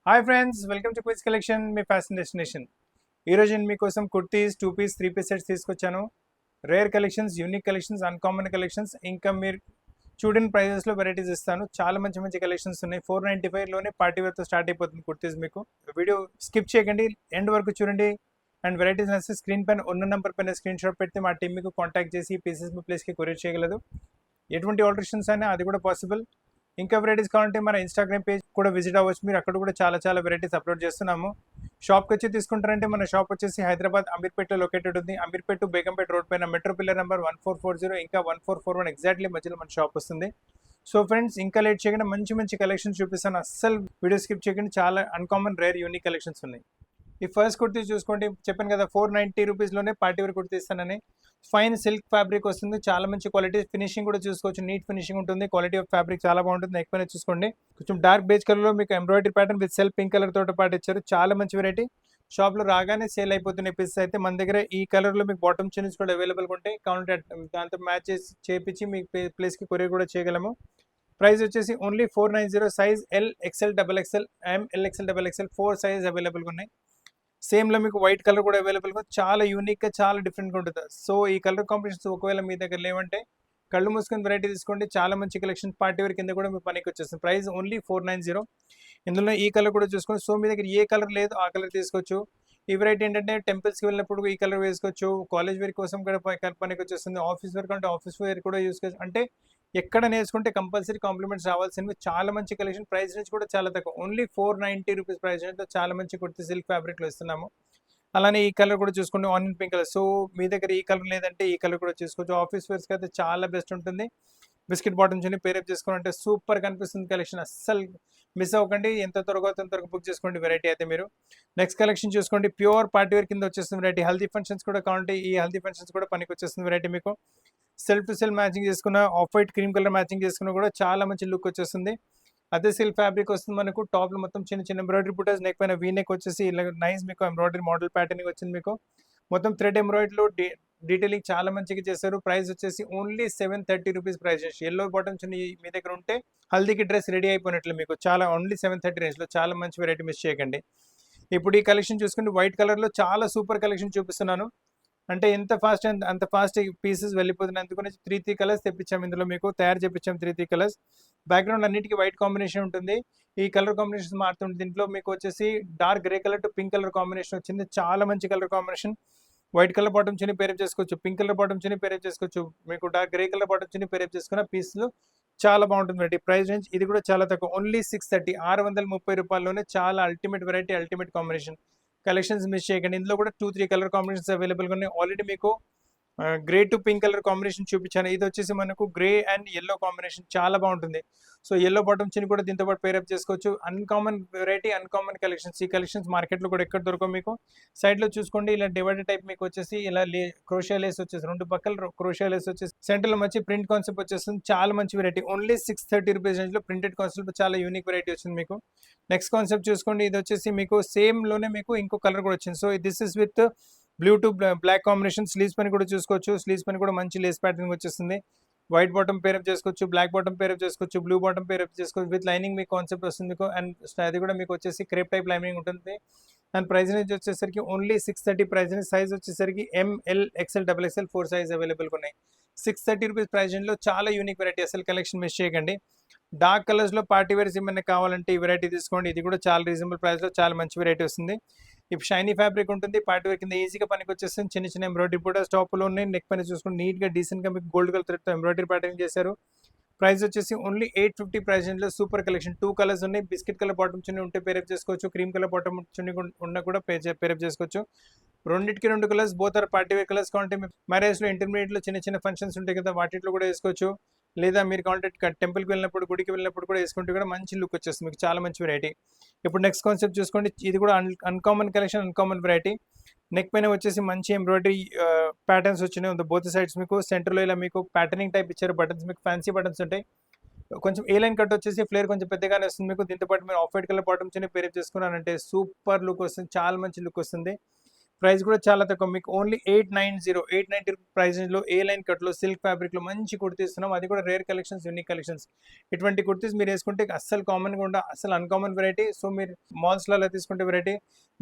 Hi friends, welcome to quiz collection, me fashion destination. ఈరోజు నేను మీకోసం కుర్తీస్, 2 పీస్, 3 పీస్ సెట్స్ తీసుకొచ్చాను. Rare collections, unique collections, uncommon collections, ఇంకా మీరు చూడని ప్రైజెస్లో వెరైటీస్ ఇస్తాను. చాలా మంచి మంచి కలెక్షన్స్ ఉన్నాయి. 495లోనే పార్టీ వేర్తో స్టార్ట్ అయిపోతుంది కుర్తీస్. మీకు వీడియో స్కిప్ చేయకండి, ఎండ్ వరకు చూడండి. అండ్ వెరైటీస్ నచ్చితే స్క్రీన్ పైన ఉన్న నెంబర్ పైన స్క్రీన్ షాట్ పెడితే మా టీం మీకు కాంటాక్ట్ చేసి ఈ పీసెస్ మీ ప్లేస్కి కొరియర్ చేయగలదు. ఎటువంటి ఆల్టరేషన్స్ అయినా అది కూడా పాసిబుల్. ఇంకా వెరైటీస్ కావాలంటే మన ఇన్స్టాగ్రామ్ పేజ్ కూడా విజిట్ అవ్వచ్చు. మీరు అక్కడ కూడా చాలా వెరైటీస్ అప్లోడ్ చేస్తున్నాము. షాప్కి వచ్చి తీసుకుంటారంటే మన షాప్ వచ్చేసి హైదరాబాద్ అమీర్పేటలో లొకేటెడ్ ఉంది. అమీర్పేట టు బేగంపేట రోడ్ పైన మెట్రో పిల్లర్ నెంబర్ 1440 ఇంకా 1441 ఎగ్జాక్ట్లీ మధ్యలో మన షాప్ వస్తుంది. సో ఫ్రెండ్స్, ఇంకా లేట్ చేయకుండా మంచి మంచి కలెక్షన్స్ చూపిస్తాను. అస్సలు వీడియో స్కిప్ చేయకుండా. చాలా అన్కామన్ రేర్ యూనిక్ కలెక్షన్స్ ఉన్నాయి. ఈ ఫస్ట్ కుర్తీ చూసుకోండి. చెప్పాను కదా 490 రూపీస్లోనే పార్టీ వేర్ కుర్తీ ఇస్తానని. ఫైన్ సిల్క్ ఫ్యాబ్రిక్ వస్తుంది. చాలా మంచి క్వాలిటీ. ఫినిషింగ్ కూడా చూసుకోవచ్చు. నీట్ ఫినిషింగ్ ఉంటుంది. క్వాలిటీ ఆఫ్ ఫ్యాబ్రిక్ చాలా బాగుంటుంది. నెక్ పైన చూసుకోండి, కొంచెం డార్క్ బేజ్ కలర్లో మీకు embroidery pattern with self pink colour తోటి పాటు ఇచ్చారు. చాలా మంచి వెరైటీ. షాప్లో రాగానే సేల్ అయిపోతున్నాయి పీసెస్ అయితే. మన దగ్గర ఈ కలర్లో మీకు బాటమ్ చిన్నీస్ కూడా అవైలబుల్గా ఉంటాయి. కావాలంటే దాంతో మ్యాచ్ చేపించి మీ ప్లేస్కి కొరియర్ కూడా చేయగలము. ప్రైస్ వచ్చేసి only 490. Size L, XL, double XL, ML, XL, double XL 4 size అవైలబుల్గా ఉన్నాయి. సేమ్లో మీకు వైట్ కలర్ కూడా అవైలబుల్గా, చాలా యూనిక్గా, చాలా డిఫరెంట్గా ఉంటుంది. సో ఈ కలర్ కాంబినేషన్స్ ఒకవేళ మీ దగ్గర లేవంటే కళ్ళు మూసుకొని వెరైటీ తీసుకోండి. చాలా మంచి కలెక్షన్. పార్టీ వేర్ కింద కూడా మీ పనికి వచ్చేస్తుంది. Price only 490. ఇందులో ఈ కలర్ కూడా చూసుకోండి. సో మీ దగ్గర ఏ కలర్ లేదు ఆ కలర్ తీసుకోవచ్చు. ఈ వెరైటీ ఏంటంటే టెంపుల్స్కి వెళ్ళినప్పుడు ఈ కలర్ వేసుకోవచ్చు. కాలేజ్ వేర్ కోసం కూడా పనికి వచ్చేస్తుంది. ఆఫీస్ వేర్ కంటే ఆఫీస్ వేర్ కూడా యూస్ చేసుకోవచ్చు. అంటే ఎక్కడ నేర్చుకుంటే కంపల్సరీ కాంప్లిమెంట్స్ రావాల్సినవి. చాలా మంచి కలెక్షన్. ప్రైస్ రేంజ్ కూడా చాలా తక్కువ. ఓన్లీ 490 రూపీస్ ప్రైస్ రేంజ్తో చాలా మంచి కుర్తీ సిల్క్ ఫ్యాబ్రిక్లో ఇస్తున్నాము. అలానే ఈ కలర్ కూడా చూసుకోండి, ఆనియన్ పింక్ కలర్. సో మీ దగ్గర ఈ కలర్ లేదంటే ఈ కలర్ కూడా చూసుకోవచ్చు. ఆఫీస్ వేర్స్కి అయితే చాలా బెస్ట్ ఉంటుంది. బిస్కెట్ బాటమ్స్ పేరప్ చేసుకోవాలంటే సూపర్ కనిపిస్తుంది కలెక్షన్. అస్సలు మిస్ అవ్వకండి. ఎంత త్వరగా బుక్ చేసుకోండి వెరైటీ అయితే మీరు. నెక్స్ట్ కలెక్షన్ చూసుకోండి. ప్యూర్ పార్టీ వేర్ కింద వచ్చేస్తుంది వెరైటీ. హల్దీ ఫంక్షన్స్ కూడా కావాలంటే ఈ హల్దీ ఫంక్షన్స్ కూడా పనికి వచ్చేస్తుంది వెరైటీ. మీకు సెల్ఫ్ టు సెల్ఫ్ మ్యాచింగ్ చేసుకున్న, off white cream colour matching చేసుకున్న కూడా చాలా మంచి లుక్ వచ్చేస్తుంది. అదే సిల్క్ ఫ్యాబ్రిక్ వస్తుంది మనకు. టాప్లో మొత్తం చిన్న ఎంబ్రాయిడరీ బుటాస్, నెక్ పైన వీ నెక్ వచ్చేసి ఇలా నైస్ మీకు ఎంబ్రాయిడరీ మోడల్ ప్యాటర్నింగ్ వచ్చింది. మీకు మొత్తం థ్రెడ్ ఎంబ్రాయిడరీలో డీటెయిలింగ్ చాలా మంచిగా చేశారు. ప్రైస్ వచ్చేసి only 730 rupees price. Yellow bottoms మీ దగ్గర ఉంటే హల్దీకి డ్రెస్ రెడీ అయిపోయినట్లు. మీకు చాలా ఓన్లీ 730 రేంజ్లో చాలా మంచి వెరైటీ మిస్ చేయకండి. ఇప్పుడు ఈ కలెక్షన్ చూసుకుంటే వైట్ కలర్లో చాలా సూపర్ కలెక్షన్ చూపిస్తున్నాను. అంటే ఎంత ఫాస్ట్ అంత ఫాస్ట్ పీసెస్ వెళ్ళిపోతున్నాయి. అందుకని 3 కలర్స్ తెప్పించాము. ఇందులో మీకు తయారు చేపించాము 3 కలర్స్. బ్యాక్గ్రౌండ్ అన్నిటికీ వైట్ కాంబినేషన్ ఉంటుంది. ఈ కలర్ కాంబినేషన్ మారుతుంది. దీంట్లో మీకు వచ్చేసి dark grey colour to pink colour combination వచ్చింది. చాలా మంచి colour combination. White colour bottom చిన్ని పేరప్ చేసుకోవచ్చు. పింక్ కలర్ బాటమ్ చిన్ని పేరప్ చేసుకోవచ్చు. మీకు డార్క్ గ్రే కలర్ బాటమ్ చిన్ని పేరప్ చేసుకున్న పీస్లు చాలా బాగుంటుంది. ప్రైస్ రేంజ్ ఇది కూడా చాలా తక్కువ. ఓన్లీ 630, 630 రూపాయల్లోనే చాలా ultimate variety, ultimate combination. Collections miss చేయకండి. ఇందులో కూడా 2-3 కలర్ కాంబినేషన్స్ అవైలబుల్గా ఉన్నాయి. ఆల్రెడీ మీకు grey to pink colour combination చూపించాను. ఇది వచ్చేసి మనకు గ్రే అండ్ ఎల్లో కాంబినేషన్ చాలా బాగుంటుంది. సో ఎల్లో బాటమ్ చిన్ని కూడా దీంతో పాటు పేరప్ చేసుకోవచ్చు. Uncommon variety, uncommon collections. ఈ కలెక్షన్స్ మార్కెట్లో కూడా ఎక్కడ దొరకవు మీకు. సైడ్లో చూసుకోండి, ఇలా డివైడెడ్ టైప్ మీకు వచ్చేసి ఇలా క్రోషియా లేస్ వచ్చేసి 2 పక్కల క్రోషియా లేస్ వచ్చేసి సెంటర్లో మంచి ప్రింట్ కాన్సెప్ట్ వచ్చేస్తుంది. చాలా మంచి వెరైటీ. ఓన్లీ 630 రూపీస్ రేంజ్లో ప్రింటెడ్ కాన్సెప్ట్ చాలా యూనిక్ వెరైటీ వచ్చింది మీకు. నెక్స్ట్ కాన్సెప్ట్ చూసుకోండి. ఇది వచ్చేసి మీకు సేమ్లోనే మీకు ఇంకో కలర్ కూడా వచ్చింది. So this is with blue to black combination. Sleeves పని కూడా చూసుకోవచ్చు. స్లీవ్స్ పని కూడా మంచి లేస్ ప్యాటర్న్ వచ్చేస్తుంది. వైట్ బాటమ్ పేరప్ చేసుకోవచ్చు, బ్లాక్ బాటమ్ పేరప్ చేసుకోవచ్చు, బ్లూ బాటమ్ పేరప్ చేసుకోవచ్చు. విత్ లైనింగ్ మీకు కాన్సెప్ట్ వస్తుంది మీకు. అండ్ అది కూడా మీకు వచ్చేసి క్రేప్ టైప్ లైనింగ్ ఉంటుంది. అండ్ ప్రైస్ రేంజ్ వచ్చేసరికి ఓన్లీ 630 ప్రైస్ రేంజ్. సైజ్ వచ్చేసరికి M L, XL, double XL 4 size అవైలబుల్గా ఉన్నాయి. 630 రూపీస్ ప్రైస్ రేంజ్లో చాలా యూనిక్ వెరైటీ. అసలు కలెక్షన్ మిస్ చేయకండి. డార్క్ కలర్స్లో పార్టీ వేర్స్ ఏమైనా కావాలంటే ఈ వెరైటీ తీసుకోండి. ఇది కూడా చాలా రీజనబుల్ ప్రైస్లో చాలా మంచి వెరైటీ వస్తుంది. ఇప్పుడు షైనీ ఫ్యాబ్రిక్ ఉంటుంది. పార్టీ వేర్ కింద ఈజీగా పనికి వచ్చేస్తుంది. చిన్న ఎంబ్రాయిడరీ కూడా స్టాప్లో ఉన్నాయి. నెక్ పైన చూసుకుని నీట్గా డీసెంట్గా మీకు గోల్డ్ కలర్ థ్రెడ్తో ఎంబ్రాయిడరీ ప్యాటర్న్ చేశారు. ప్రైస్ వచ్చేసి ఓన్లీ 850 ప్రైస్ రేంజ్లో సూపర్ కలెక్షన్. 2 కలర్స్ ఉన్నాయి. బిస్కెట్ కలర్ బాటమ్ చున్నీ ఉంటే పేరప్ చేసుకోవచ్చు. క్రీమ్ కలర్ బాటమ్ చున్నీ ఉన్న కూడా పేరప్ చేసుకోవచ్చు. రెండింటికి 2 colours. Both are party wear colours. కావాలంటే మ్యారేజ్లో, ఇంటర్మీడియట్లో చిన్న ఫంక్షన్స్ ఉంటాయి కదా, వాటిలో కూడా వేసుకోవచ్చు. లేదా మీరు కావాలంటే టెంపుల్కి వెళ్ళినప్పుడు, గుడికి వెళ్ళినప్పుడు కూడా వేసుకుంటే కూడా మంచి లుక్ వచ్చేస్తుంది మీకు. చాలా మంచి వెరైటీ. ఇప్పుడు నెక్స్ట్ కాన్సెప్ట్ చూసుకోండి. ఇది కూడా uncommon collection, uncommon variety. Neck పైన వచ్చేసి మంచి ఎంబ్రాయిడరీ ప్యాటర్న్స్ వచ్చినాయి. బోత్ సైడ్స్ మీకు సెంటర్లో ఇలా మీకు ప్యాటర్నింగ్ టైప్ ఇచ్చారు. బటన్స్ మీకు ఫ్యాన్సీ బటన్స్ ఉంటాయి. కొంచెం ఏ లైన్ కట్ వచ్చేసి ఫ్లేర్ కొంచెం పెద్దగానే వస్తుంది మీకు. దీంతో పాటు మీరు off white colour bottoms pair up చేసుకున్నారంటే సూపర్ లుక్ వస్తుంది. చాలా మంచి లుక్ వస్తుంది. ప్రైస్ కూడా చాలా తక్కువ, మీకు ఓన్లీ 890 ప్రైస్ రేంజ్లో ఏ లైన్ కట్లో సిల్క్ ఫ్యాబ్రిక్లో మంచి కుర్తీ ఇస్తున్నాం. అది కూడా రేర్ కలెక్షన్స్, యూనిక్ కలెక్షన్స్. ఇటువంటి కుర్తీస్ మీరు వేసుకుంటే అస్సలు కామన్గా ఉండ, అస్సలు అన్కామన్ వెరైటీ. సో మీరు మాల్స్లలో తీసుకుంటే వెరైటీ,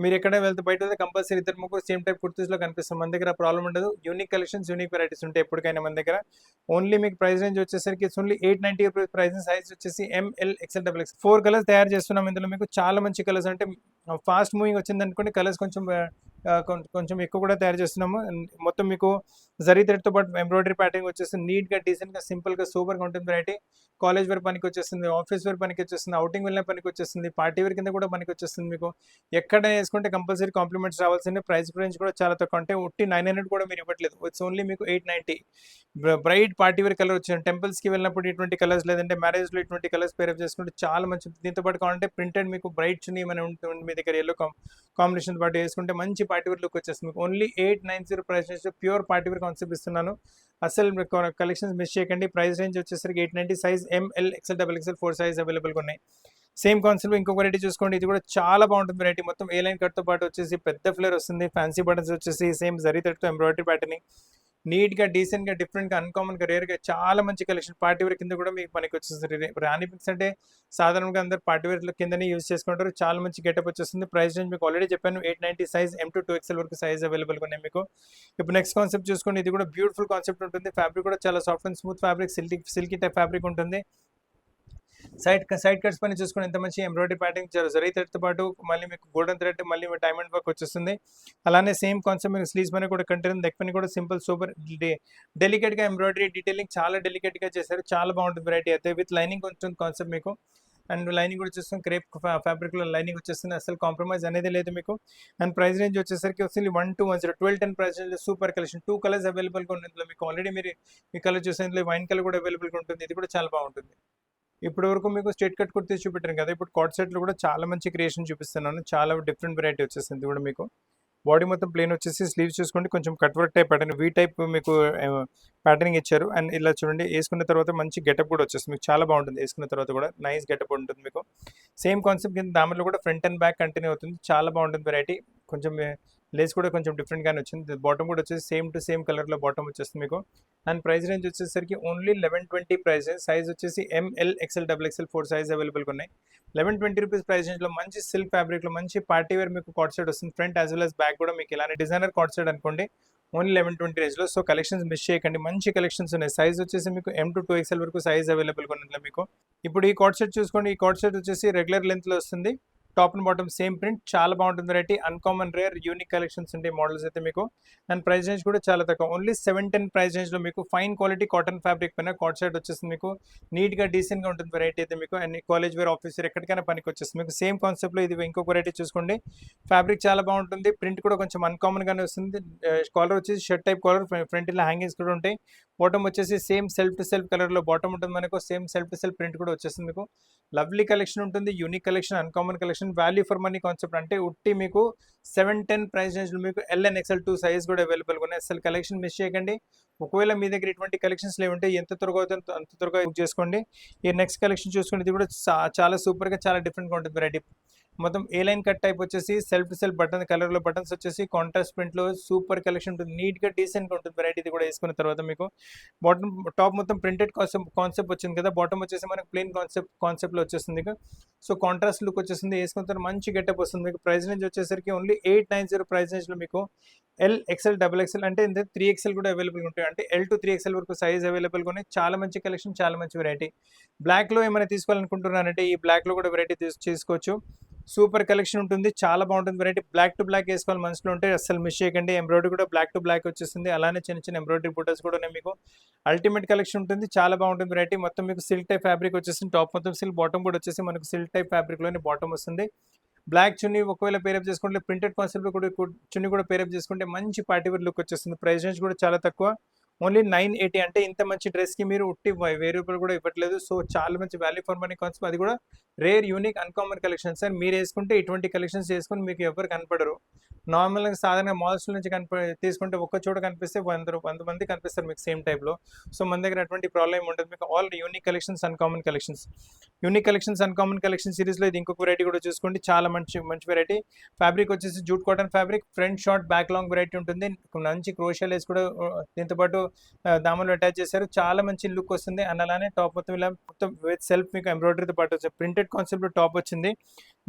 మీరు ఎక్కడ వెళ్తే బయట వెళ్తే కంపల్సరీ ఇద్దరు ముగ్గురు సేమ్ టైప్ కుర్తీస్లో కనిపిస్తాం. మన దగ్గర ప్రాబ్లం ఉండదు. యూనిక్ కలెక్షన్స్, యూనిక్ వెరైటీస్ ఉంటాయి ఎప్పటికైనా మన దగ్గర. ఓన్లీ మీకు ప్రైస్ రేంజ్ వచ్చేసరికి ఓన్లీ 890 రూపీస్ ప్రైస్. సైజ్ వచ్చేసి ML XL XXL 4 కలర్స్ తయారు చేస్తున్నాం. ఇందులో మీకు చాలా మంచి కలర్స్, అంటే ఫాస్ట్ మూవింగ్ వచ్చింది అనుకోండి, కలర్స్ కొంచెం ఎక్కువ కూడా తయారు చేస్తున్నాము. మొత్తం మీకు జరీ థ్రెడ్తో పాటు ఎంబ్రాయిడరీ ప్యాటర్న్ వచ్చేస్తుంది. నీట్గా, డీసెంట్గా, సింపుల్గా, సూపర్గా ఉంటుంది వెరైటీ. కాలేజ్ వేర్ పనికి వచ్చేస్తుంది, ఆఫీస్ వేర్ పనికి వచ్చేస్తుంది, అవుటింగ్ వెళ్ళిన పనికి వచ్చేస్తుంది, పార్టీ వేర్ కింద కూడా పనికి వచ్చేస్తుంది. మీకు ఎక్కడ వేసుకుంటే కంపల్సరీ కాంప్లిమెంట్స్ రావాల్సిందే. ప్రైస్ రేంజ్ కూడా చాలా తక్కువ, అంటే 900 కూడా మీరు ఇవ్వట్లేదు. ఇట్స్ ఓన్లీ మీకు 890. బ్రైట్ పార్టీ వేర్ కలర్ వచ్చింది. టెంపుల్స్కి వెళ్ళినప్పుడు ఇటువంటి కలర్స్, లేదంటే మ్యారేజ్లో ఇటువంటి కలర్స్ పేరప్ చేసుకుంటే చాలా మంచిది. దీంతో పాటు కావాలంటే ప్రింటెడ్ మీకు బ్రైట్ చున్నీ ఏమైనా ఉంటుంది మీ దగ్గర, ఎల్లో కాంబినేషన్ పాటు వేసుకుంటే మంచి పార్టీ వేర్ లుక్ వచ్చేస్తుంది. మీకు only 890 price range pure party wear concept ఇస్తున్నాను. అసలు కలెక్షన్స్ మిస్ చేయకండి. ప్రైస్ రేంజ్ వచ్చేసరికి 890. Size ML XL XXL 4 size అవైలబుల్గా ఉన్నాయి. సేమ్ కాన్సెప్ట్ ఇంకొక వెరైటీ చూసుకోండి. ఇది కూడా చాలా బాగుంటుంది వెరైటీ. మొత్తం ఏ లైన్ కట్తో పాటు వచ్చేసి పెద్ద ఫ్లేర్ వస్తుంది. ఫ్యాన్సీ బటన్స్ వచ్చేసి సేమ్ జరీ థ్రెడ్తో ఎంబ్రాయిడరీ ప్యాటర్నింగ్, నీట్గా, డీసెంట్గా, డిఫరెంట్గా, అన్కామన్గా, రేర్గా చాలా మంచి కలెక్షన్. పార్టీ వేర్ కింద కూడా మీకు పనికి వచ్చేస్తుంది. రాణి పింక్స్ అంటే సాధారణంగా అందరు పార్టీ వేర్ కిందనే యూజ్ చేసుకుంటారు. చాలా మంచి గెటప్ వచ్చేస్తుంది. ప్రైస్ రేంజ్ మీకు ఆల్రెడీ చెప్పాను 890. సైజ్ M to 2XL వరకు సైజ్ అవైలబుల్గా ఉన్నాయి మీకు. ఇప్పుడు నెక్స్ట్ కాన్సెప్ట్ చూసుకోండి. ఇది కూడా బ్యూటిఫుల్ కాన్సెప్ట్ ఉంటుంది. ఫ్యాబ్రిక్ కూడా చాలా soft and smooth fabric, silky type fabric ఉంటుంది. సైడ్ కట్స్ పని చూసుకుని ఎంత మంచి ఎంబ్రాయిడరీ ప్యాటర్న్ జరీ థ్రెడ్తో పాటు మళ్ళీ మీకు గోల్డెన్ థ్రెడ్, మళ్ళీ డైమండ్ వర్క్ వచ్చేస్తుంది. అలానే సేమ్ కాన్సెప్ట్ మీకు స్లీవ్స్ పని కూడా కంటిన్యూ, నెక్ పని కూడా సింపుల్ సూపర్ డెలికేట్గా ఎంబ్రాయిడరీ డీటెయిలింగ్ చాలా డెలికేట్గా చేశారు. చాలా బాగుంటుంది వెరైటీ అయితే. విత్ లైనింగ్ ఉంటుంది కాన్సెప్ట్ మీకు. అండ్ లైనింగ్ కూడా వచ్చేస్తుంది, క్రేప్ ఫ్యాబ్రిక్లో లైనింగ్ వచ్చేస్తుంది. అసలు కాంప్రమైజ్ అనేది లేదు మీకు. అండ్ ప్రైస్ రేంజ్ వచ్చేసరికి వస్తుంది 1210 1210 price range super collection. 2 colours అవైలబుల్గా ఉంది ఇందులో మీకు. ఆల్రెడీ మీరు ఈ కలర్ చూసే ఇందులో వైన్ కలర్ కూడా అవైలబుల్గా ఉంటుంది. ఇది కూడా చాలా బాగుంటుంది. ఇప్పటి వరకు మీకు స్ట్రేట్ కట్ కుర్తీ చూపెట్టాను కదా, ఇప్పుడు కాట్ సెట్లో కూడా చాలా మంచి క్రియేషన్ చూపిస్తున్నాను. చాలా డిఫరెంట్ వెరైటీ వచ్చేసింది. ఇది కూడా మీకు బాడీ మొత్తం ప్లేన్ వచ్చేసి, స్లీవ్స్ చూసుకోండి కొంచెం cut work type pattern, we type మీకు ప్యాటర్నింగ్ ఇచ్చారు. అండ్ ఇలా చూడండి, వేసుకున్న తర్వాత మంచి గెటప్ కూడా వచ్చేస్తుంది మీకు. చాలా బాగుంటుంది వేసుకున్న తర్వాత కూడా, నైస్ గెటప్ ఉంటుంది మీకు. సేమ్ కాన్సెప్ట్ కింద దానిలో కూడా ఫ్రంట్ అండ్ బ్యాక్ కంటిన్యూ అవుతుంది. చాలా బాగుంటుంది వెరైటీ. కొంచెం లేస్ కూడా కొంచెం డిఫరెంట్గానే వచ్చింది. బాటమ్ కూడా వచ్చేసి సేమ్ టు సేమ్ కలర్లో బాటమ్ వచ్చేస్తుంది మీకు. అండ్ ప్రైస్ రేంజ్ వచ్చేసరికి ఓన్లీ 1120 ప్రైస్ రేంజ్. సైజ్ వచ్చేసి ML XL XXL 4 సైజ్ అవైలబుల్గా ఉన్నాయి. 1120 రూపీస్ ప్రైస్ రేంజ్లో మంచి సిల్క్ ఫ్యాబ్రిక్లో మంచి పార్టీ వేర్ మీకు కాట్ సెట్ వస్తుంది. Front as well as back కూడా మీకు ఇలానే డిజైనర్ కాట్ సెట్ అనుకోండి. ఓన్లీ 1120 రేంజ్లో. సో కలెక్షన్స్ మిస్ చేయకండి, మంచి కలెక్షన్స్ ఉన్నాయి. సైజ్ వచ్చేసి మీకు M to 2XL వరకు సైజ్ అవైలబుల్గా ఉంది మీకు. ఇప్పుడు ఈ కాట్ సెట్ చూసుకోండి. ఈ కాట్ సెట్ వచ్చేసి రెగ్యులర్ లెంత్లో వస్తుంది. Top and bottom same print, చాలా బాగుంటుంది variety. Uncommon rare unique collections ఉంటాయి మోడల్స్ అయితే మీకు. అండ్ ప్రైస్ రేంజ్ కూడా చాలా తక్కువ, ఓన్లీ 710 ప్రైస్ రేంజ్లో మీకు ఫైన్ క్వాలిటీ కాటన్ ఫ్యాబ్రిక్ పైన కాట్ సెట్ వచ్చేస్తుంది మీకు. నీట్గా, డీసెంట్గా ఉంటుంది వెరైటీ అయితే మీకు. And college wear, office wear ఎక్కడికైనా పనికి వచ్చేస్తుంది మీకు. సేమ్ కాన్సెప్ట్లో ఇది ఇంకొక వెరైటీ చూసుకోండి. ఫ్యాబ్రిక్ చాలా బాగుంటుంది. ప్రింట్ కూడా కొంచెం అన్కామన్గానే వస్తుంది. కాలర్ వచ్చేసి షర్ట్ టైప్ కాలర్, ఫ్రంట్ ఇలా హ్యాంగింగ్స్ కూడా ఉంటాయి. బాటమ్ వచ్చేసి సేమ్ సెల్ఫ్ టు సెల్ఫ్ కలర్లో బాటమ్ ఉంటుంది మనకు. Same self to self print కూడా వచ్చేస్తుంది మీకు. లవ్లీ కలెక్షన్ ఉంటుంది, unique collection, uncommon collection, value for money concept. అంటే ఉట్టి మీకు 710 ప్రైస్ రేంజ్లో మీకు LN XL 2 సైజ్ కూడా అవైలబుల్గా ఉన్నాయి. అసలు కలెక్షన్ మిస్ చేయకండి. ఒకవేళ మీ దగ్గర ఇటువంటి కలెక్షన్స్ లేవుంటే ఎంత త్వరగా అవుతుందో అంత త్వరగా బుక్ చేసుకోండి. ఈ నెక్స్ట్ కలెక్షన్ చూసుకుంటే ఇది కూడా చాలా సూపర్గా, చాలా డిఫరెంట్గా ఉంటుంది వెరైటీ. మొత్తం ఏ లైన్ కట్ టైప్ వచ్చేసి సెల్ఫ్ టు సెల్ఫ్ బటన్ కలర్లో బటన్స్ వచ్చేసి కాంట్రాస్ట్ ప్రింట్లో సూపర్ కలెక్షన్ ఉంటుంది. నీట్గా, డీసెంట్గా ఉంటుంది వెరైటీ. ఇది కూడా వేసుకున్న తర్వాత మీకు బాటమ్ టాప్ మొత్తం ప్రింటెడ్ కాన్సెప్ట్ వచ్చింది కదా, బాటమ్ వచ్చేసి మనకు ప్లెయిన్ కాన్సెప్ట్లో వచ్చేస్తుంది. సో కాంట్రాస్ట్ లుక్ వచ్చేస్తుంది. వేసుకున్న తర్వాత మంచి గెటప్ వస్తుంది మీకు. ప్రైస్ రేంజ్ వచ్చేసరికి ఓన్లీ 890 ప్రైస్ రేంజ్లో మీకు L XL XXL అంటే 3XL కూడా అవైలబుల్గా ఉంటాయి. అంటే L to 3XL వరకు సైజ్ అవైలబుల్గా ఉన్నాయి. చాలా మంచి కలెక్షన్, చాలా మంచి వెరైటీ. బ్లాక్లో ఏమైనా తీసుకోవాలనుకుంటున్నారంటే ఈ బ్లాక్లో కూడా వెరైటీ తీసుకోవచ్చు. సూపర్ కలెక్షన్ ఉంటుంది, చాలా బాగుంటుంది వెరైటీ. బ్లాక్ టు బ్లాక్ వేసుకోవాలి మనసులో ఉంటే అసలు మిస్ చేయకండి. ఎంబ్రాయిడరీ కూడా బ్లాక్ టు బ్లాక్ వచ్చేస్తుంది. అలానే చిన్న చిన్న ఎంబ్రాయిడరీ బూటస్ కూడా ఉన్నాయి మీకు. అల్టిమేట్ కలెక్షన్ ఉంటుంది, చాలా బాగుంటుంది వెరైటీ. మొత్తం మీకు సిల్క్ టైప్ ఫ్యాబ్రిక్ వచ్చేసింది. టాప్ మొత్తం సిల్క్, బాటమ్ కూడా వచ్చేసి మనకు సిల్క్ టైప్ ఫ్యాబ్రిక్లోనే బాటమ్ వస్తుంది. బ్లాక్ చున్నీ ఒకవేళ పేరప్ చేసుకుంటే ప్రింటెడ్ కాన్సెప్ట్ కూడా చున్నీ కూడా పేరప్ చేసుకుంటే మంచి పార్టీ వేర్ లుక్ వచ్చేస్తుంది. ప్రైస్ రేంజ్ కూడా చాలా తక్కువ, ఓన్లీ 980. అంటే ఇంత మంచి డ్రెస్కి మీరు ఉట్టి 1000 రూపాయలు కూడా ఇవ్వట్లేదు. సో చాలా మంచి వాల్యూ ఫర్ మనీ కాన్సెప్ట్. అది కూడా rare, unique, uncommon collections. Sir మీరు వేసుకుంటే ఇటువంటి కలెక్షన్స్ వేసుకుని మీకు ఎవరు కనపడరు. నార్మల్గా సాధారణంగా మాల్స్ నుంచి తీసుకుంటే ఒక్క చోట కనిపిస్తే 100 మంది కనిపిస్తారు మీకు సేమ్ టైప్లో. సో మన దగ్గర అటువంటి ప్రాబ్లం ఉండదు మీకు. All unique collections, uncommon collections. Unique collections uncommon collection సిరీస్లో ఇది ఇంకొక వెరైటీ కూడా చూసుకోండి, చాలా మంచి మంచి వెరైటీ. ఫ్యాబ్రిక్ వచ్చేసి jute cotton fabric, front short back long variety ఉంటుంది. మంచి క్రోషియా లేస్ కూడా దీంతో పాటు దామన్లు అటాచ్ చేశారు, చాలా మంచి లుక్ వస్తుంది. అండ్ అలానే టాప్ మొత్తం ఇలా మొత్తం విత్ సెల్ఫ్ మీకు ఎంబ్రాయిడరీతో పాటు వచ్చే ప్రింటెడ్ కాన్సెప్ట్ టాప్ వచ్చింది.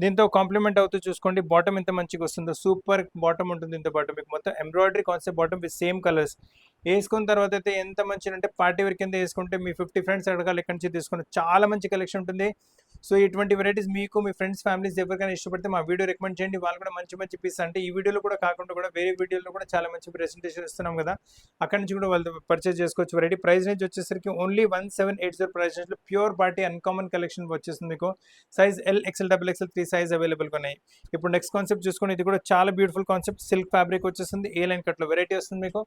దీంతో కాంప్లిమెంట్ అవుతూ చూసుకోండి, బాటమ్ ఎంత మంచిగా వస్తుందో, సూపర్ బాటమ్ ఉంటుంది. దీంతో పాటు మీకు మొత్తం embroidery concept bottom with same colours. వేసుకున్న తర్వాత అయితే ఎంత మంచి అంటే పార్టీ వేర్ కింద వేసుకుంటే మీ 50 ఫ్రెండ్స్ అడగాలి ఎక్కడి నుంచి తీసుకుని, చాలా మంచి కలెక్షన్ ఉంటుంది. సో ఇటువంటి వెరైటీస్ మీకు మీ ఫ్రెండ్స్ ఫ్యామిలీస్ ఎవరికైనా ఇష్టపడితే మా వీడియో రికమెండ్ చేయండి, వాళ్ళు కూడా మంచి మంచి పీస్ అంటే ఈ వీడియోలో కూడా కాకుండా కూడా వేరే వీడియోలో కూడా చాలా మంచి ప్రెజెంటేషన్ ఇస్తున్నాం కదా, అక్కడి నుంచి కూడా వాళ్ళు పర్చేస్ చేసుకోవచ్చు. వెరైటీ ప్రైస్ రేంజ్ వచ్చేసరికి ఓన్లీ 1780 ప్రైస్ రేంజ్లో ప్యూర్ పార్టీ అన్కామన్ కలెక్షన్ వచ్చేస్తుంది మీకు. Size L XL double XL 3 size అవైలబుల్గా ఉన్నాయి. ఇప్పుడు నెక్స్ట్ కాన్సెప్ట్ చూసుకుని, ఇది కూడా చాలా బ్యూటిఫుల్ కాన్సెప్ట్, సిల్క్ ఫ్యాబ్రిక్ వచ్చేస్తుంది, ఏ లైన్ కట్లో వెరైటీ వస్తుంది మీకు.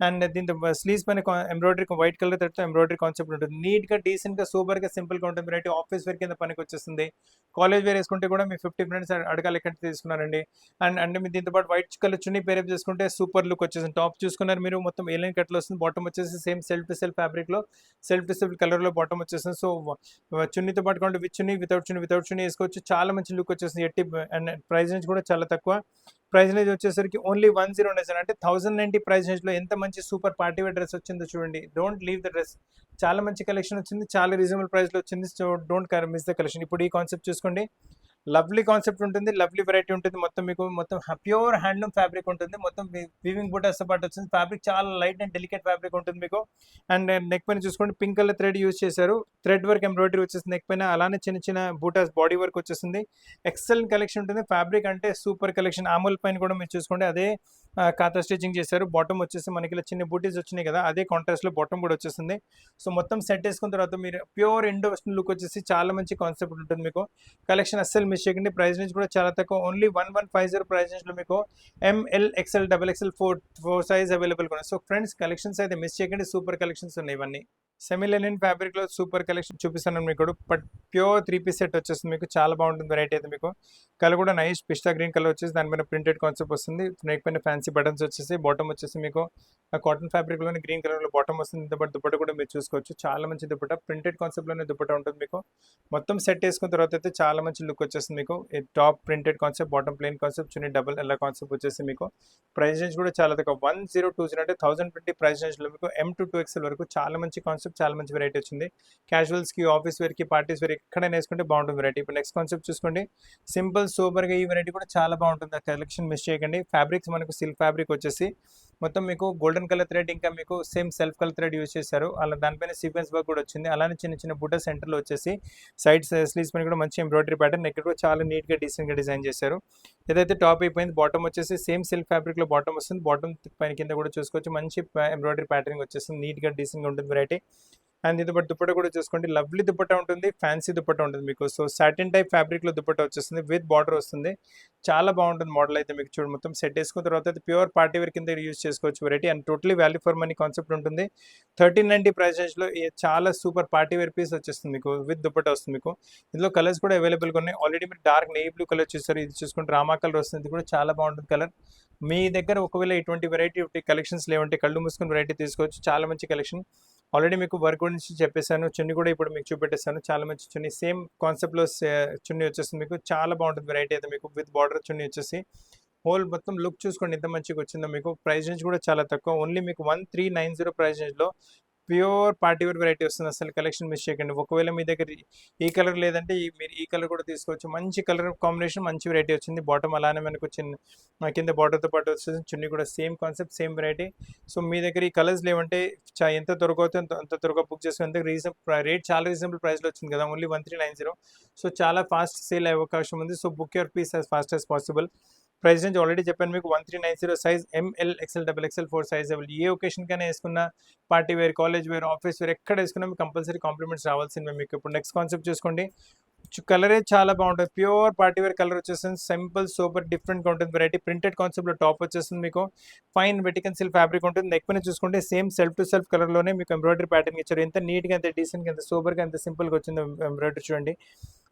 అండ్ దీంతో స్లీవ్స్ పైన ఎంబ్రాయిడరీ వైట్ కలర్ తో ఎంబ్రాయిడరీ కాన్సెప్ట్ ఉంటుంది. నీట్గా డీసెంట్గా సూపర్గా సింపుల్గా ఉంటుంది వెరైటీ. ఆఫీస్ వేర్ కింద పనికి వచ్చేస్తుంది, కాలేజ్ వేర్ వేసుకుంటే కూడా మీ 50 ఫ్రెండ్స్ అడగాలి ఎక్కడ తీసుకున్నారండి. అండ్ మీరు దీంతో పాటు వైట్ కలర్ చున్నీ పేరప్ చేసుకుంటే సూపర్ లుక్ వచ్చేసింది. టాప్ చూసుకున్నారు మీరు, మొత్తం ఏ లైన్ కట్లో వస్తుంది. బాటమ్ వచ్చేసి సేమ్ సెల్ఫ్ టు సెల్ఫ్ ఫ్యాబ్రిక్లో సెల్ఫ్ టు సెల్ఫ్ కలర్లో బాటమ్ వచ్చేస్తుంది. సో చున్నీతో పాటు కాకుండా విత్ చున్నీ వితౌట్ చున్నీ వేసుకోవచ్చు, చాలా మంచి లుక్ వచ్చేస్తుంది. అండ్ ప్రైస్ రేంజ్ కూడా చాలా తక్కువ. ప్రైస్ రేంజ్ వచ్చేసరికి ఓన్లీ 1097 అంటే 1090 ప్రైస్ రేంజ్లో ఎంత మంచి సూపర్ పార్టీ వేర్ డ్రెస్ వచ్చిందో చూడండి. డోంట్ లీవ్ ద డ్రెస్, చాలా మంచి కలెక్షన్ వచ్చింది, చాలా రీజనబుల్ ప్రైస్లో వచ్చింది. So don't miss the collection. ఇప్పుడు ఈ కాన్సెప్ట్ చూసుకోండి, లవ్లీ కాన్సెప్ట్ ఉంటుంది, లవ్లీ వెరైటీ ఉంటుంది. మొత్తం మీకు మొత్తం ప్యూర్ హ్యాండ్లూమ్ ఫ్యాబ్రిక్ ఉంటుంది, మొత్తం వీవింగ్ బూటాస్తో పాటు వచ్చింది. ఫ్యాబ్రిక్ చాలా లైట్ అండ్ డెలికేట్ ఫ్యాబ్రిక్ ఉంటుంది మీకు. అండ్ నెక్ పైన చూసుకోండి, పింక్ కలర్ థ్రెడ్ యూజ్ చేశారు, థ్రెడ్ వర్క్ ఎంబ్రాయిడరీ వచ్చేసింది నెక్ పైన. అలానే చిన్న చిన్న బూటాస్ బాడీ వర్క్ వచ్చేసింది. ఎక్సలెంట్ కలెక్షన్ ఉంటుంది, ఫ్యాబ్రిక్ అంటే సూపర్ కలెక్షన్. ఆమూల్ పైన కూడా మీరు చూసుకోండి, అదే కాతా స్టిచ్చింగ్ చేశారు. బాటమ్ వచ్చేసి మనకి ఇలా చిన్న బూటీస్ వచ్చినాయి కదా, అదే కాంట్రాస్ట్లో బాటమ్ కూడా వచ్చేసింది. సో మొత్తం సెట్ వేసుకున్న తర్వాత మీరు ప్యూర్ ఇండో వెస్టర్న్ లుక్ వచ్చేసి చాలా మంచి కాన్సెప్ట్ ఉంటుంది మీకు. కలెక్షన్ అస్సలు మిస్ చేయకండి. ప్రైస్ రేంజ్ కూడా చాలా తక్కువ, ఓన్లీ 1150 ప్రైస్ రేంజ్లో మీకు M L XL double XL 4 size అవైలబుల్గా ఉన్నాయి. సో ఫ్రెండ్స్ కలెక్షన్స్ అయితే మిస్ చేయకండి, సూపర్ కలెక్షన్స్ ఉన్నాయి ఇవన్నీ. సెమీ లెనిన్ ఫ్యాబ్రిక్లో సూపర్ కలెక్షన్ చూపిస్తాను మీకు. బట్ ప్యూర్ 3 పీస్ సెట్ వచ్చేస్తుంది మీకు, చాలా బాగుంటుంది వెరైటీ అయితే మీకు. కలర్ కూడా నైస్ పిస్తా గ్రీన్ కలర్ వచ్చేసి దానిపైన ప్రింటెడ్ కాన్సెప్ట్ వస్తుంది. నెక్ పైన ఫ్యాన్సీ బటన్స్ వచ్చేసి, బాటమ్ వచ్చేసి మీకు కాటన్ ఫ్యాబ్రిక్లోనే గ్రీన్ కలర్లో బాటమ్ వస్తుంది. ఇంత బట్ దుపట్ట కూడా మీరు చూసుకోవచ్చు, చాలా మంచి దుపట్ట, ప్రింటెడ్ కాన్సెప్ట్లోనే దుపట్ట ఉంటుంది మీకు. మొత్తం సెట్ వేసుకున్న తర్వాత అయితే చాలా మంచి లుక్ వచ్చేస్తుంది మీకు. Top printed concept, bottom plain concept, chunni double ఎలా కాన్సెప్ట్ వచ్చేసి మీకు. ప్రైస్ రేంజ్ కూడా చాలా తక్కువ, 1020 అంటే 1020 ప్రైస్ రేంజ్లో మీకు M2 వరకు చాలా మంచి కాన్సెప్ట్, చాలా మంచి వెరైటీ వచ్చింది. క్యాజువల్స్కి, ఆఫీస్ వేర్కి, పార్టీస్ వేర్ ఎక్కడైనా వేసుకుంటే బాగుంటుంది వెరైటీ. ఇప్పుడు నెక్స్ట్ కాన్సెప్ట్ చూసుకోండి, సింపుల్ సూపర్గా ఈ వెరైటీ కూడా చాలా బాగుంటుంది. కలెక్షన్ మిస్ చేయకండి. ఫ్యాబ్రిక్స్ మనకు సిల్క్ ఫ్యాబ్రిక్ వచ్చేసి మొత్తం మీకు గోల్డెన్ కలర్ థ్రెడ్, ఇంకా మీకు same self colour thread use చేశారు. అలా దానిపైన సీక్వెన్స్ వర్క్ కూడా వచ్చింది. అలానే చిన్న చిన్న బుట్ట సెంటర్లో వచ్చేసి సైడ్ స్లీవ్స్ పైన కూడా మంచి ఎంబ్రాయిడరీ ప్యాటర్న్, ఇక్కడ కూడా చాలా నీట్గా డీసెంట్గా డిజైన్ చేశారు. ఏదైతే టాప్ అయిపోయింది, బాటమ్ వచ్చేసి సేమ్ సిల్క్ ఫ్యాబ్రిక్లో బాటమ్ వస్తుంది. బాటమ్ పైన కింద కూడా చూసుకోవచ్చు, మంచి ఎంబ్రాయిడరీ ప్యాటర్నింగ్ వచ్చేస్తుంది, నీట్గా డీసెంట్గా ఉంటుంది వెరైటీ. అండ్ దీంతో పాటు దుపట్ట కూడా చూసుకోండి, లవ్లీ దుపట్ట ఉంటుంది, ఫ్యాన్సీ దుపట్ట ఉంటుంది మీకు. సో సాటిన్ టైప్ ఫ్యాబ్రిక్లో దుపట్ట వచ్చేస్తుంది, విత్ బార్డర్ వస్తుంది, చాలా బాగుంటుంది మోడల్ అయితే మీకు. చూడు మొత్తం సెట్ వేసుకున్న తర్వాత అయితే ప్యూర్ పార్టీ వేర్ కింద యూజ్ చేసుకోవచ్చు variety. And totally value for money concept ఉంటుంది. 1390 ప్రైస్ రేంజ్లో చాలా సూపర్ పార్టీ వేర్ పీస్ వచ్చేస్తుంది మీకు, విత్ దుపట్ట వస్తుంది మీకు. ఇందులో కలర్స్ కూడా అవైలబుల్గా ఉన్నాయి. ఆల్రెడీ మీరు డార్క్ నేవీ బ్లూ కలర్ చూస్తారు, ఇది చూసుకుంటే రామా కలర్ వస్తుంది, ఇది కూడా చాలా బాగుంటుంది కలర్. మీ దగ్గర ఒకవేళ ఇటువంటి వెరైటీ కలెక్షన్స్ లేవంటే కళ్ళు మూసుకుని వెరైటీ తీసుకోవచ్చు, చాలా మంచి కలెక్షన్. ఆల్రెడీ మీకు వర్క్ గురించి చెప్పేశాను, చున్నీ కూడా ఇప్పుడు మీకు చూపెట్టేస్తాను, చాలా మంచి చున్నీ, సేమ్ కాన్సెప్ట్లో చున్నీ వచ్చేస్తుంది మీకు, చాలా బాగుంటుంది వెరైటీ అయితే మీకు. విత్ బార్డర్ చున్నీ వచ్చేసి హోల్ మొత్తం లుక్ చూసుకోండి ఎంత మంచిగా వచ్చిందో మీకు. ప్రైస్ రేంజ్ కూడా చాలా తక్కువ, ఓన్లీ మీకు 1390 ప్రైస్ రేంజ్లో ప్యూర్ పార్టీ వేర్ వెరైటీ వస్తుంది. అసలు కలెక్షన్ మిస్ చేయకండి. ఒకవేళ మీ దగ్గర ఈ కలర్ లేదంటే మీరు ఈ కలర్ కూడా తీసుకోవచ్చు, మంచి కలర్ కాంబినేషన్, మంచి వెరైటీ వచ్చింది. బాటమ్ అలానే మనకు చిన్న కింద బార్డర్తో పాటు వస్తుంది, చున్నీ కూడా same concept, same variety. So మీ దగ్గర ఈ కలర్స్ లేవంటే ఎంత త్వరగా అవుతుందో అంత త్వరగా బుక్ చేసుకుని, రేట్ చాలా రీజనబుల్ ప్రైస్లో వచ్చింది కదా, ఓన్లీ 1390. సో చాలా ఫాస్ట్ సేల్ అయ్యే అవకాశం ఉంది. So book your piece as fast as possible. Price range already చెప్పాను మీకు, 1390 size M L XL double XL 4 size available. ఏ ఒకేషన్కైనా వేసుకున్న, party wear, college wear, office wear ఎక్కడ వేసుకున్నా మీకు కంపల్సరీ కాంప్లిమెంట్స్ రావాల్సిందే మీకు. ఇప్పుడు నెక్స్ట్ కాన్సెప్ట్ చూసుకోండి, కలరే చాలా బాగుంటుంది, ప్యూర్ పార్టీ వేర్ కలర్ వచ్చేస్తుంది, సింపుల్ సూపర్ డిఫరెంట్గా ఉంటుంది వెరైటీ. ప్రింటెడ్ కాన్సెప్ట్లో టాప్ వచ్చేస్తుంది మీకు, ఫైన్ వెటికన్ సిల్క్ ఫ్యాబ్రిక్ ఉంటుంది. నెక్ పైన చూసుకుంటే సేమ్ సెల్ఫ్ టు సెల్ఫ్ కలర్లోనే మీకు ఎంబ్రాయిడరీ ప్యాటర్న్ ఇచ్చారు. ఎంత నీట్గా, ఎంత డీసెంట్గా, ఎంత సూపర్గా, ఎంత సింపుల్గా వచ్చింది ఎంబ్రాయిడరీ చూడండి.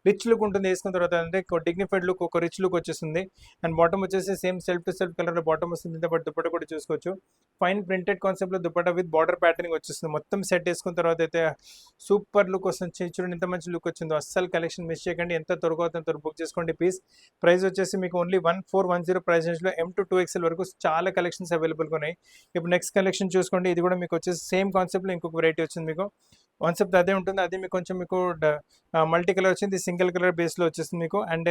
రిచ్ లుక్ ఉంటుంది వేసుకున్న తర్వాత, అంటే డిగ్నిఫైడ్ లుక్, ఒక రిచ్ లుక్ వచ్చేస్తుంది. అండ్ బాటమ్ వచ్చేసి same self to self colour లో బాటమ్ వస్తుంది. దీంతో పాటు దుపట్టా కూడా చూసుకోవచ్చు. ఫైన్ ప్రింటెడ్ కాన్సెప్ట్ లో దుపట్టా విత్ బార్డర్ ప్యాటర్నింగ్ వచ్చేస్తుంది. మొత్తం సెట్ వేసుకున్న తర్వాత అయితే సూపర్ లుక్ వస్తుంది. చూడండి ఎంత మంచి లుక్ వచ్చిందో. అస్సలు కలెక్షన్ మిస్ చేయకండి. ఎంత త్వరగా అవుతుందో త్వరగా బుక్ చేసుకోండి పీస్. ప్రైస్ వచ్చేసి మీకు ఓన్లీ 1410 ప్రైస్ రేంజ్ లో M to 2XL వరకు చాలా కలెక్షన్స్ అవైలబుల్ ఉన్నాయి. ఇప్పుడు నెక్స్ట్ కలెక్షన్ చూసుకోండి. ఇది కూడా మీకు వచ్చేసి సేమ్ కాన్సెప్ట్ లో ఇంకొక వెరైటీ వచ్చింది. మీకు కాన్సెప్ట్ అదే ఉంటుంది. అది మీకు కొంచెం మీకు మల్టీ కలర్ వచ్చింది, సింగిల్ కలర్ బేస్ లో వచ్చేస్తుంది మీకు. అండ్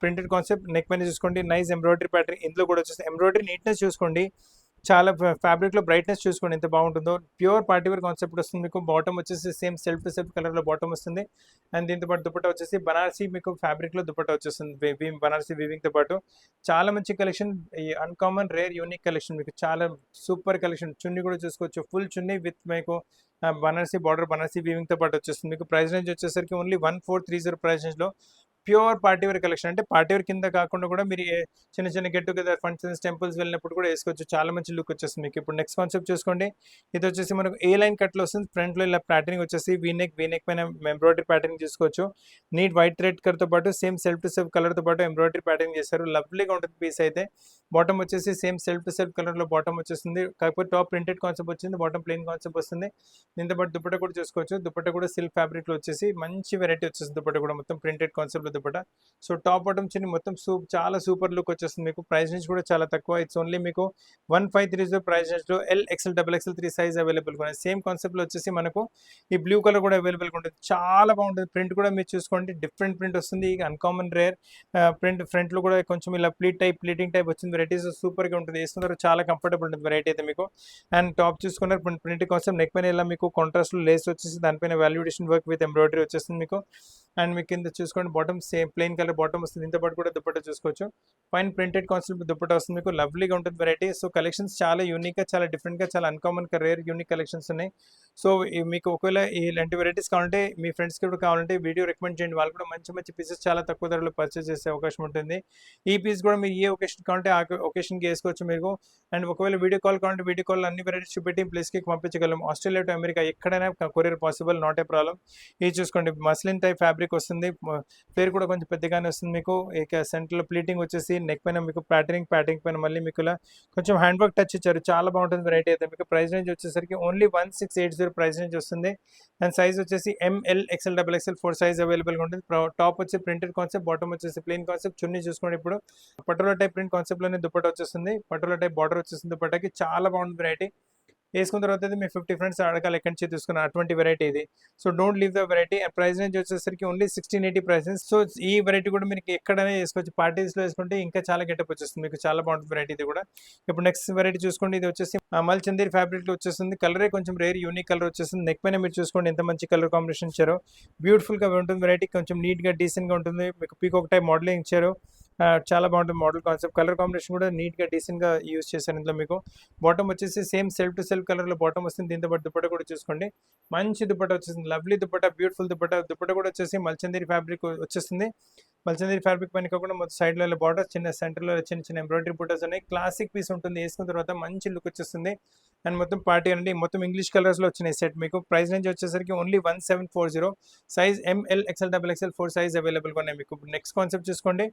ప్రింటెడ్ కాన్సెప్ట్, నెక్ పైన చూసుకోండి నైస్ ఎంబ్రాయిడరీ ప్యాటర్న్ ఇందులో కూడా వచ్చేస్తుంది. ఎంబ్రాయిడరీ నీట్నెస్ చూసుకోండి, చాలా ఫ్యాబ్రిక్ లో బ్రైట్నెస్ చూసుకోండి ఎంత బాగుంటుందో. ప్యూర్ పార్టీ వేర్ కాన్సెప్ట్ వస్తుంది మీకు. బాటమ్ వచ్చేసి same self to self colour లో బాటమ్ వస్తుంది. అండ్ దీంతో పాటు దుపట్టా వచ్చేసి బనారసీ మీకు ఫ్యాబ్రిక్ లో దుపట్టా వచ్చేస్తుంది. బనారసీ వీవింగ్ తో పాటు చాలా మంచి కలెక్షన్. ఈ అన్కామన్ రేర్ యూనిక్ కలెక్షన్ మీకు చాలా సూపర్ కలెక్షన్. చున్నీ కూడా చూసుకోవచ్చు, ఫుల్ చున్నీ విత్ మీకు బనారసీ బార్డర్, బనారసీ వీవింగ్ తో పాటు వచ్చేస్తుంది. మీకు ప్రైస్ రేంజ్ వచ్చేసరికి ఓన్లీ 1430 ప్రైస్ రేంజ్ లో ప్యూర్ పార్టీ వేర్ కలెక్షన్. అంటే పార్టీ వేర్ కింద కాకుండా కూడా మీరు చిన్న చిన్న గెట్ టుగెదర్ ఫంక్షన్స్, టెంపుల్స్ వెళ్ళినప్పుడు కూడా వేసుకోవచ్చు. చాలా మంచి లుక్ వచ్చేస్తుంది మీకు. ఇప్పుడు నెక్స్ట్ కాన్సెప్ట్ చూసుకోండి. ఇది వచ్చేసి మనకు ఏ లైన్ కట్ లో వస్తుంది. ఫ్రంట్ లో ఇలా ప్యాటర్నింగ్ వచ్చేసి వీనెక్ పైన ఎంబ్రాయిడరీ ప్యాటర్నింగ్ చూసుకోవచ్చు. నీట్ వైట్ థ్రెడ్ కలర్ తో పాటు same self to self colour తో పాటు ఎంబ్రాయిడరీ ప్యాటర్నింగ్ చేశారు. లవ్లీగా ఉంటుంది పీస్ అయితే. బాటమ్ వచ్చేసి same self to self colour లో బాటమ్ వచ్చేస్తుంది. కాకపోతే టాప్ ప్రింటెడ్ కాన్సెప్ట్ వచ్చింది, బాటమ్ ప్లెయిన్ కాన్సెప్ట్ వస్తుంది. దీంతో పాటు దుపట్టా కూడా చూసుకోవచ్చు. దుపట్టా కూడా సిల్క్ ఫ్యాబ్రిక్ లో వచ్చేసి మంచి వెరైటీ వచ్చేస్తుంది. దుపట్టా కూడా మొత్తం ప్రింటెడ్ కాన్సెప్ట్ లో దుపట్టా. సో టాప్ బాటమ్ చిన్న మొత్తం చాలా సూపర్ లుక్ వచ్చేస్తుంది మీకు. ప్రైస్ రేంజ్ కూడా చాలా తక్కువ. ఇట్స్ ఓన్లీ మీకు 1530 ప్రైస్ రేంజ్ లో XL, XXL 3 సైజ్ అవైలబుల్ ఉన్నాయి. సేమ్ కాన్సెప్ట్ లో వచ్చేసి మనకు ఈ బ్లూ కలర్ కూడా అవైలబుల్ ఉంటుంది. చాలా బాగుంటుంది. ప్రింట్ కూడా మీరు చూసుకోండి, డిఫరెంట్ ప్రింట్ వస్తుంది. Uncommon rare print. ఫ్రంట్ లో కూడా కొంచెం ఇలా ప్లీటింగ్ టైప్ వచ్చింది. వెరైటీస్ సూపర్ గా ఉంటుంది. వేసుకున్నారు చాలా కంఫర్టబుల్ ఉంటుంది వెరైటీ అయితే మీకు. అండ్ టాప్ చూసుకున్నారు ప్రింట్ కాన్సెప్ట్. నెక్ పైన ఇలా మీకు కాంట్రాస్ట్ లో లేస్ వచ్చేసి దానిపైన వాల్యుడేషన్ వర్క్ విత్ ఎంబ్రాయిడరీ వచ్చేస్తుంది మీకు. అండ్ మీకు కింద చూసుకోండి bottom same plain colour bottom వస్తుంది. దీంతో పాటు కూడా దుపట్టా చూసుకోవచ్చు. ఫైన్ ప్రింటెడ్ కాన్సెప్ట్ దుపట్టా వస్తుంది మీకు. లవ్లీగా ఉంటుంది వెరైటీ. సో కలెక్షన్స్ చాలా యూనిక్ గా, చాలా డిఫరెంట్ గా, చాలా అన్కామన్ రేర్ యూనిక్ కలెక్షన్స్ ఉన్నాయి. సో మీకు ఒకవేళ ఇలాంటి వెరైటీస్ కావాలంటే మీ ఫ్రెండ్స్ కి కూడా కావాలంటే వీడియో రికమెండ్ చేయండి. వాళ్ళు కూడా మంచి మంచి పీసెస్ చాలా తక్కువ ధరలో పర్చేస్ చేసే అవకాశం ఉంటుంది. ఈ పీస్ కూడా మీరు ఏ ఒకేషన్ కావాలంటే ఆ ఒకేషన్ కి వేసుకోవచ్చు మీరు. అండ్ ఒకవేళ వీడియో కాల్ కావాలంటే వీడియో కాల్ అన్ని వెరైటీస్ చూపెట్టి ప్లేస్ కి పంపించగలం. ఆస్ట్రేలియా టు అమెరికా ఎక్కడైనా courier possible, not a problem. ఇది చూసుకోండి మస్లిన్ టైప్ ఫ్యాబ్రిక్ వస్తుంది. పేరు కూడా కొంచెం పెద్దగానే వస్తుంది మీకు. ఇక సెంటర్ లో ప్లీటింగ్ వచ్చేసి నెక్ పైన మీకు ప్యాటర్నింగ్ పైన మళ్ళీ మీకు ఇలా కొంచెం హ్యాండ్ వర్క్ టచ్ ఇచ్చారు. చాలా బాగుంటుంది వెరైటీ అయితే మీకు. ప్రైస్ రేంజ్ వచ్చేసరికి ఓన్లీ 1680 ప్రైస్ రేంజ్ వస్తుంది. అండ్ సైజ్ వచ్చేసి ML, XL, XXL 4 size available గా ఉంటుంది. టాప్ వచ్చి ప్రింటెడ్ కాన్సెప్ట్, బాటమ్ వచ్చేసి ప్లెయిన్ కాన్సెప్ట్. చున్నీ చూసుకోండి ఇప్పుడు పటోలా టైప్ ప్రింట్ కాన్సెప్ట్ లోనే దుపట్టా వచ్చేస్తుంది. పటోలా టైప్ బార్డర్ వచ్చేస్తుంది దుపట్టాకి. చాలా బాగుంటుంది వెరైటీ. వేసుకున్న తర్వాత అయితే మీ 50 ఫ్రెండ్స్ అడగాలి ఎక్కడి నుంచి తీసుకున్నారు అటువంటి వెరైటీ ఇది. So don't leave the variety. And price range వచ్చేసరికి ఓన్లీ 1680 ప్రైస్ రేంజ్. సో ఈ వెరైటీ కూడా మీకు ఎక్కడైనా వేసుకోవచ్చు. పార్టీస్ లో వేసుకుంటే ఇంకా చాలా గెటప్ వచ్చేస్తుంది మీకు. చాలా బాగుంటుంది వెరైటీ ఇది కూడా. ఇప్పుడు నెక్స్ట్ వెరైటీ చూసుకోండి. ఇది వచ్చేసి మల్చందేరి ఫ్యాబ్రిక్ లో వచ్చేస్తుంది. కలరే కొంచెం రేర్ యూనిక్ కలర్ వచ్చేస్తుంది. నెక్ పైన మీరు చూసుకోండి ఎంత మంచి కలర్ కాంబినేషన్ ఇచ్చారో. బ్యూటిఫుల్ గా ఉంటుంది వెరైటీ. కొంచెం నీట్ గా డీసెంట్ గా ఉంటుంది మీకు. పీకాక్ టైప్ మోడలింగ్ ఇచ్చారు. చాలా బాగుంటుంది మోడల్ కాన్సెప్ట్. కలర్ కాంబినేషన్ కూడా నీట్ గా డీసెంట్ గా యూజ్ చేశారు ఇందులో మీకు. బాటమ్ వచ్చేసి same self to self colour లో బాటమ్ వస్తుంది. దీంతో పాటు దుపట్టా కూడా చూసుకోండి. మంచి దుపట్టా వచ్చేసింది. Lovely dupatta, beautiful dupatta. దుపట్టా కూడా వచ్చేసి మల్చందేరి ఫ్యాబ్రిక్ వచ్చేస్తుంది. మల్చందేరి ఫ్యాబ్రిక్ పైన కాకుండా మొత్తం సైడ్ లో బార్డర్, చిన్న సెంటర్ లో చిన్న చిన్న ఎంబ్రాయిడరీ బుటాస్ ఉన్నాయి. క్లాసిక్ పీస్ ఉంటుంది. వేసుకున్న తర్వాత మంచి లుక్ వచ్చేస్తుంది. అండ్ మొత్తం పార్టీ అండి మొత్తం ఇంగ్లీష్ కలర్స్ లో వచ్చినాయి సెట్ మీకు. ప్రైస్ రేంజ్ వచ్చేసరికి only 1740. Size ML, XL, XXL 4 size available గా ఉన్నాయి మీకు. నెక్స్ట్ కాన్సెప్ట్ చూసుకోండి.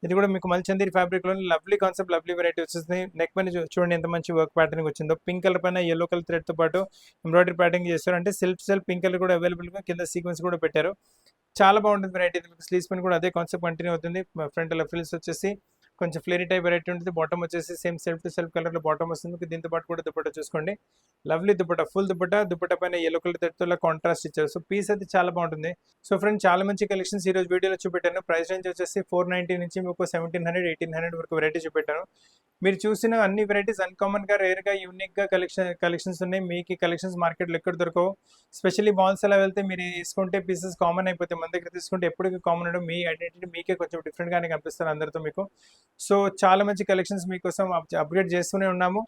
ఇది కూడా మీకు మల్చందేరి ఫ్యాబ్రిక్ లో లవ్లీ కాన్సెప్ట్, లవ్లీ వెరైటీ వచ్చేస్తుంది. నెక్ పైన చూడండి ఎంత మంచి వర్క్ ప్యాటర్నింగ్ వచ్చిందో. పింక్ కలర్ పైన yellow కలర్ థ్రెడ్ తో పాటు ఎంబ్రాయిడరీ ప్యాటర్నింగ్ చేస్తారు. అంటే సెల్ఫ్ పింక్ కలర్ కూడా అవైలబుల్ గా, కింద సీక్వెన్స్ కూడా పెట్టారు. చాలా బాగుంటుంది వెరైటీ. మీకు స్లీవ్స్ పైన కూడా అదే కాన్సెప్ట్ కంటిన్యూ అవుతుంది. ఫ్రంట్ లో ఫ్రిల్స్ వచ్చేసి కొంచెం ఫ్లేరీ టైప్ వెరైటీ ఉంటుంది. బాటమ్ వచ్చేసి same self to self colour లో బాటమ్ వస్తుంది. దీంతో పాటు కూడా దుపట్టా చూసుకోండి. లవ్లీ దుపట్టా, ఫుల్ దుపట్టా పైన yellow కలర్ థ్రెడ్ తో కాంట్రాస్ట్ ఇచ్చారు. సో పీస్ అయితే చాలా బాగుంటుంది. సో ఫ్రెండ్స్ చాలా మంచి కలెక్షన్స్ ఈ రోజు వీడియోలో చూపెట్టాను. ప్రైస్ రేంజ్ వచ్చేసి 490 నుంచి మీకు 1700, 1800 వరకు వెరైటీ చూపెట్టాను. మీరు చూసిన అన్ని వెరైటీస్ అన్కామన్ గా, రేర్ గా, యూనిక్ గా కలెక్షన్స్ ఉన్నాయి. మీకు కలెక్షన్స్ మార్కెట్లో ఎక్కడ దొరకవు. స్పెషల్లీ మాల్స్ అలా వెళ్తే మీరు తీసుకుంటే పీసెస్ కామన్ అయిపోతాయి. మన దగ్గర తీసుకుంటే ఎప్పటికీ కామన్ ఉండడం. మీ ఐడెంటిటీ మీకే కొంచెం డిఫరెంట్ గానే కనిపిస్తారు అందరితో మీకు. సో చాలా మంచి కలెక్షన్స్ మీకోసం అప్గ్రేడ్ చేస్తూనే ఉన్నాము.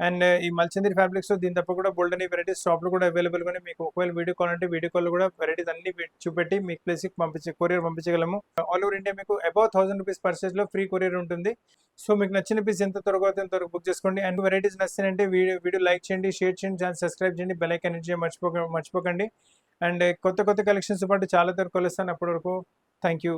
అండ్ ఈ మల్చందేరి ఫ్యాబ్రిక్స్ లో దీని తప్ప కూడా బోల్డ్ అనే వెరైటీస్ షాప్ లో కూడా అవైలబుల్ గానే మీకు. ఒకవేళ వీడియో కాల్ అంటే వీడియో కాల్ కూడా వెరైటీస్ అన్ని చూపెట్టి మీకు ప్లేస్ కి కొరియర్ పంపించగలము. ఆల్ ఓవర్ ఇండియా మీకు అబౌవ్ 1000 రూపీస్ పర్చేజ్ లో ఫ్రీ కొరియర్ ఉంటుంది. సో మీకు నచ్చిన పీస్ ఎంత త్వరగా త్వరగా బుక్ చేసుకోండి. అండ్ వెరైటీస్ నచ్చినంటే వీడియో లైక్ చేయండి, షేర్ చేయండి, ఛానల్ సబ్స్క్రైబ్ చేయండి, బెల్ ఐకాన్ హిట్ చేయడం మర్చిపోకండి. అండ్ కొత్త కలెక్షన్స్ పాటు చాలా త్వరగా కలుస్తాను. అప్పటి వరకు థ్యాంక్ యూ.